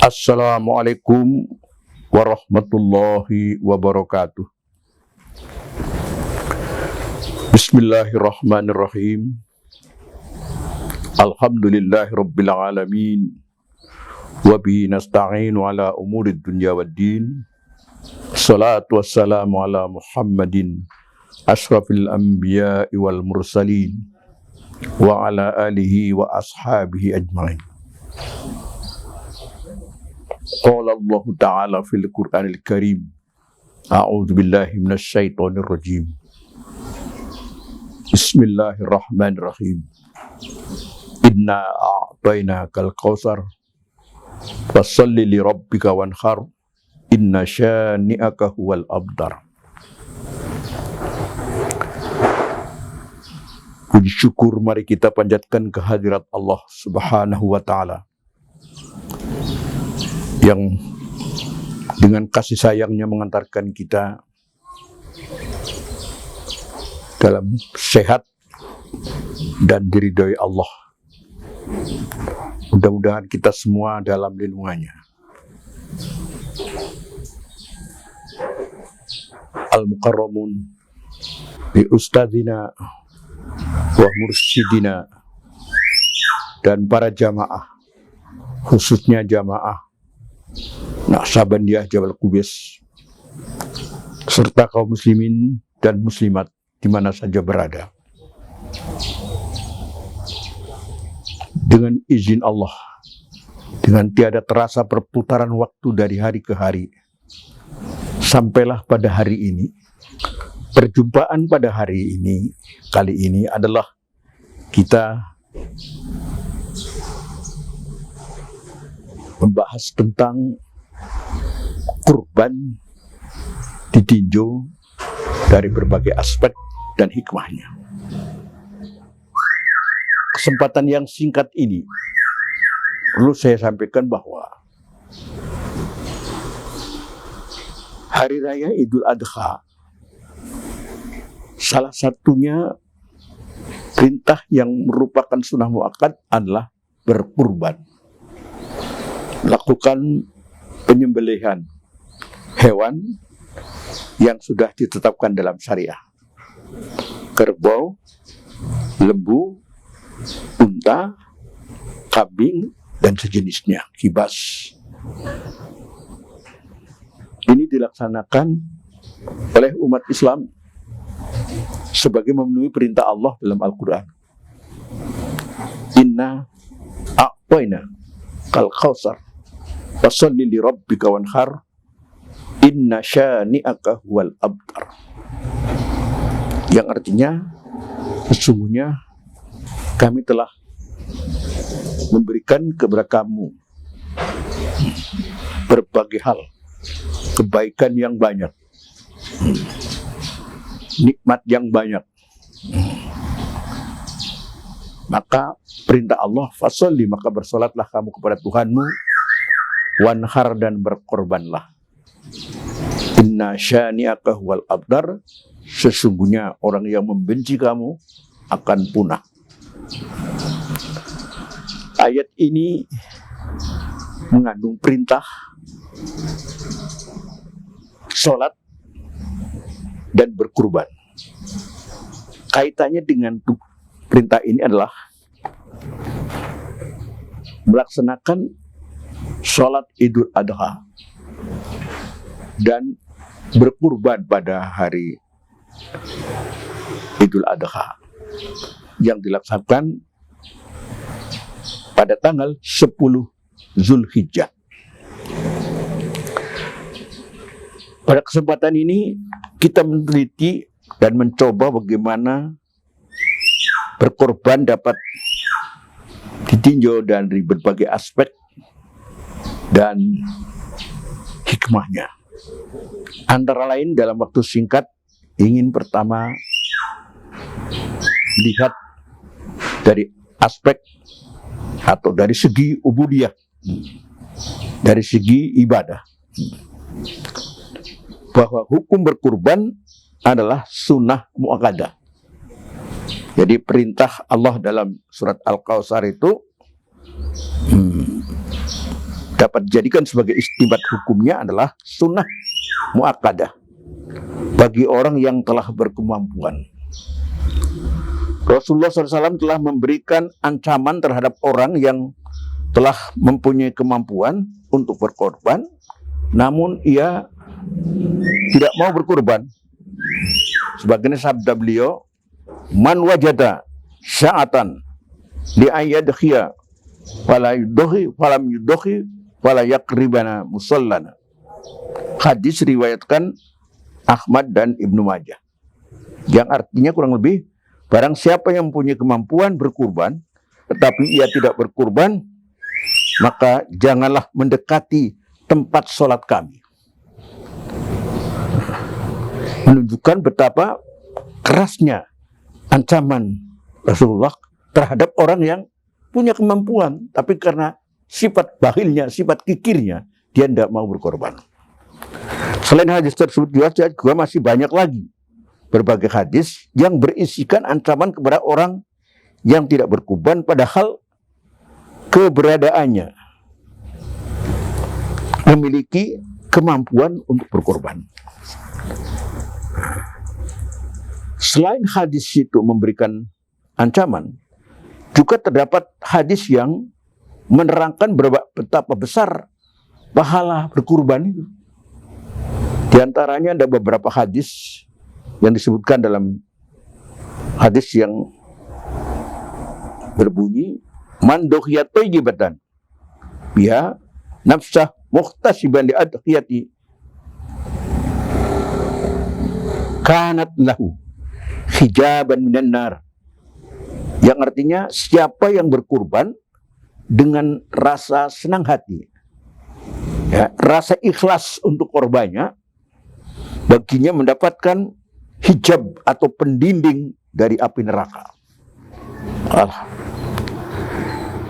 Assalamualaikum warahmatullahi wabarakatuh. Bismillahirrahmanirrahim. Alhamdulillahi rabbil alamin. Wa bihi nasta'inu ala umurid dunya waddin. Salatu wassalamu ala Muhammadin ashrafil anbiya'i wal mursalin wa ala alihi wa ashabihi ajma'in. Qala Allah Ta'ala fil Qur'anil Karim. A'udzu billahi minasy syaithanir rajim. Bismillahirrahmanirrahim. Inna a'tainakal kautsar fasholli li rabbika wanhar inna syani'aka huwal abtar. Puji syukur mari kita panjatkan kehadirat Allah Subhanahu wa Ta'ala yang dengan kasih sayangnya mengantarkan kita dalam sehat dan diridhoi Allah. Mudah-mudahan kita semua dalam lindungannya. Al-Mukarramun bi ustadzina wa mursyidina dan para jamaah, khususnya jamaah Naqsabandiyah Jabal Qubais serta kaum muslimin dan muslimat di mana saja berada. Dengan izin Allah, dengan tiada terasa perputaran waktu dari hari ke hari, sampailah pada hari ini. Perjumpaan pada hari ini, kali ini adalah kita membahas tentang kurban ditinjau dari berbagai aspek dan hikmahnya. Kesempatan yang singkat ini perlu saya sampaikan bahwa Hari Raya Idul Adha salah satunya perintah yang merupakan sunnah muakkad adalah berkurban. Lakukan penyembelihan hewan yang sudah ditetapkan dalam syariah. Kerbau, lembu, unta, kambing, dan sejenisnya, kibas. Ini dilaksanakan oleh umat Islam sebagai memenuhi perintah Allah dalam Al-Quran. Inna a'tayna kal kautsar fasholli li rabbika wanhar inna syani'aka huwal abtar. Yang artinya sesungguhnya kami telah memberikan kepada kamu berbagai hal, kebaikan yang banyak, nikmat yang banyak. Maka perintah Allah, fasholli, maka bersolatlah kamu kepada Tuhanmu, wanhar, dan berkorbanlah. Inna syani'aka huwal abtar, sesungguhnya orang yang membenci kamu akan punah. Ayat ini mengandung perintah sholat dan berkurban. Kaitannya dengan perintah ini adalah melaksanakan sholat Idul Adha dan berkurban pada hari Idul Adha yang dilaksanakan pada tanggal 10 Zulhijjah. Pada kesempatan ini kita meneliti dan mencoba bagaimana berkorban dapat ditinjau dari berbagai aspek dan hikmahnya. Antara lain dalam waktu singkat ingin pertama lihat dari aspek atau dari segi ubudiyah, dari segi ibadah, bahwa hukum berkurban adalah sunnah muakkadah. Jadi perintah Allah dalam surat Al-Kautsar itu dapat dijadikan sebagai istinbat hukumnya adalah sunnah muakkadah bagi orang yang telah berkemampuan. Rasulullah SAW telah memberikan ancaman terhadap orang yang telah mempunyai kemampuan untuk berkorban, namun ia tidak mau berkorban. Sebagaimana sabda beliau, "Man wajada sya'atan li ayyadhiya fala yudhi falam yudhi fala yakribana musallana." Hadis riwayatkan Ahmad dan Ibnu Majah. Yang artinya kurang lebih, barang siapa yang mempunyai kemampuan berkurban tetapi ia tidak berkurban, maka janganlah mendekati tempat sholat kami. Menunjukkan betapa kerasnya ancaman Rasulullah terhadap orang yang punya kemampuan, tapi karena sifat bakhilnya, sifat kikirnya, dia tidak mau berkorban. Selain hadis tersebut juga masih banyak lagi berbagai hadis yang berisikan ancaman kepada orang yang tidak berkorban, padahal keberadaannya memiliki kemampuan untuk berkorban. Selain hadis itu memberikan ancaman, juga terdapat hadis yang menerangkan betapa besar pahala berkurban itu. Di antaranya ada beberapa hadis yang disebutkan dalam hadis yang berbunyi, "Man dukhiyat thayyibatan biha nafsah muhtasiban li adhiyati kanat lahu hijaban minan nar." Yang artinya, siapa yang berkurban dengan rasa senang hati, ya, rasa ikhlas untuk korbannya, baginya mendapatkan hijab atau pendinding dari api neraka.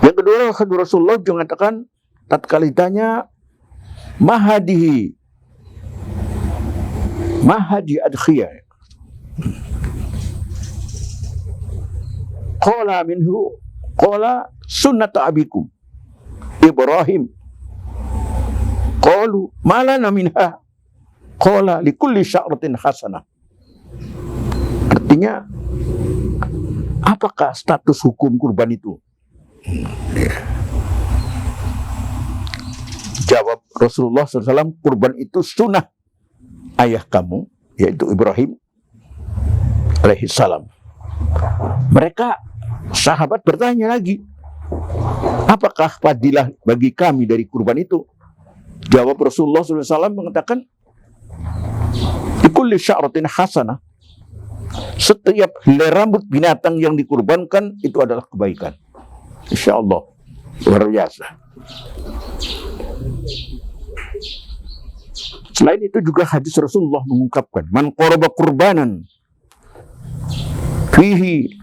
Yang kedua, Rasulullah juga mengatakan, tatkala ditanya, mahadi adkhiyah, qala minhu qala sunnatu abikum Ibrahim, qalu malana minha qala likulli sya'ratin hasanah. Artinya, apakah status hukum kurban itu? Jawab Rasulullah SAW, kurban itu sunnah ayah kamu, yaitu Ibrahim alaihi salam. Mereka sahabat bertanya lagi, apakah fadilah bagi kami dari kurban itu? Jawab Rasulullah SAW mengatakan, likulli sya'ratin hasanah. Setiap helai rambut binatang yang dikurbankan itu adalah kebaikan. Insya Allah, luar biasa. Selain itu juga hadis Rasulullah mengungkapkan, man qaraba qurbanan fihi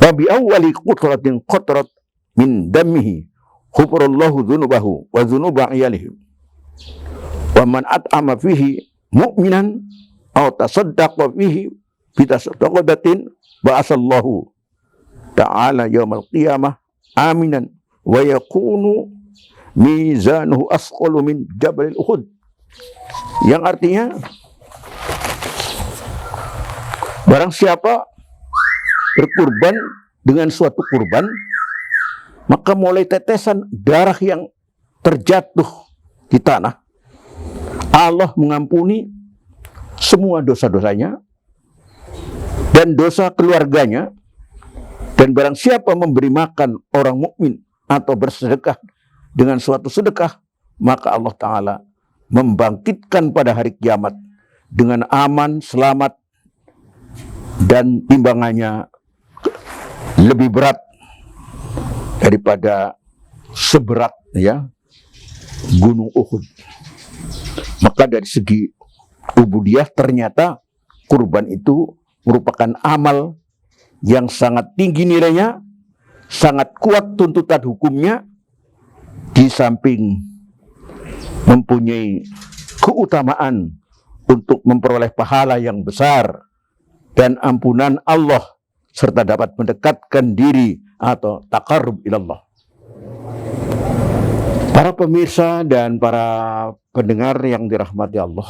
wa bi awwali qutratin qatrat min damihi ghufirallahu dzunubahu wa dzunuba iyalihi wa man at'ama fihi mu'minan aw tasaddaqa fihi bi tasaddaqatin ba'asallahu ta'ala yaumal qiyamah aminan wa yakunu mizanuhu asqalu min jabalil Uhud. Yang artinya, barang siapa berkurban dengan suatu kurban, maka mulai tetesan darah yang terjatuh di tanah, Allah mengampuni semua dosa-dosanya dan dosa keluarganya. Dan barang siapa memberi makan orang mukmin atau bersedekah dengan suatu sedekah, maka Allah Ta'ala membangkitkan pada hari kiamat dengan aman, selamat, dan timbangannya lebih berat daripada seberat, ya, gunung Uhud. Maka dari segi ubudiyah, ternyata kurban itu merupakan amal yang sangat tinggi nilainya, sangat kuat tuntutan hukumnya, di samping mempunyai keutamaan untuk memperoleh pahala yang besar dan ampunan Allah, serta dapat mendekatkan diri atau taqarrub ilallah. Para pemirsa dan para pendengar yang dirahmati Allah,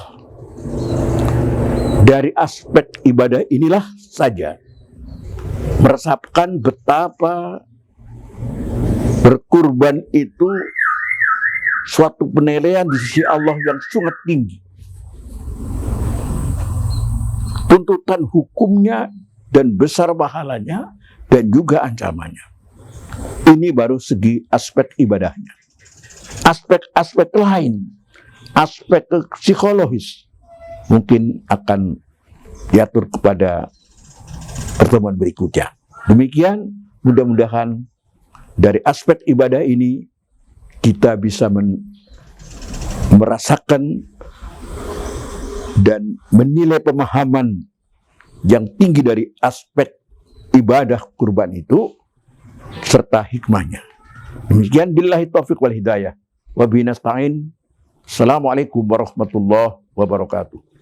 dari aspek ibadah inilah saja meresapkan betapa berkurban itu suatu penilaian di sisi Allah yang sangat tinggi. Tuntutan hukumnya dan besar pahalanya dan juga ancamannya. Ini baru segi aspek ibadahnya. Aspek-aspek lain, aspek psikologis mungkin akan diatur kepada pertemuan berikutnya. Demikian, mudah-mudahan dari aspek ibadah ini kita bisa merasakan dan menilai pemahaman yang tinggi dari aspek ibadah kurban itu serta hikmahnya. Demikian, billahi taufiq wal hidayah. Wa bihi nasta'in. Assalamualaikum warahmatullahi wabarakatuh.